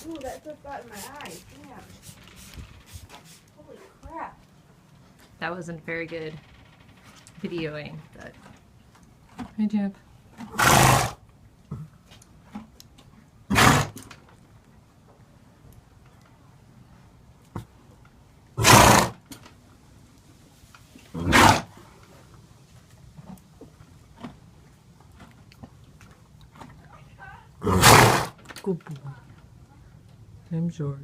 Ooh, that just got in my eye. Damn. Holy crap. That wasn't very good videoing, but. Hey, Jeff. Good boy. I'm sorry.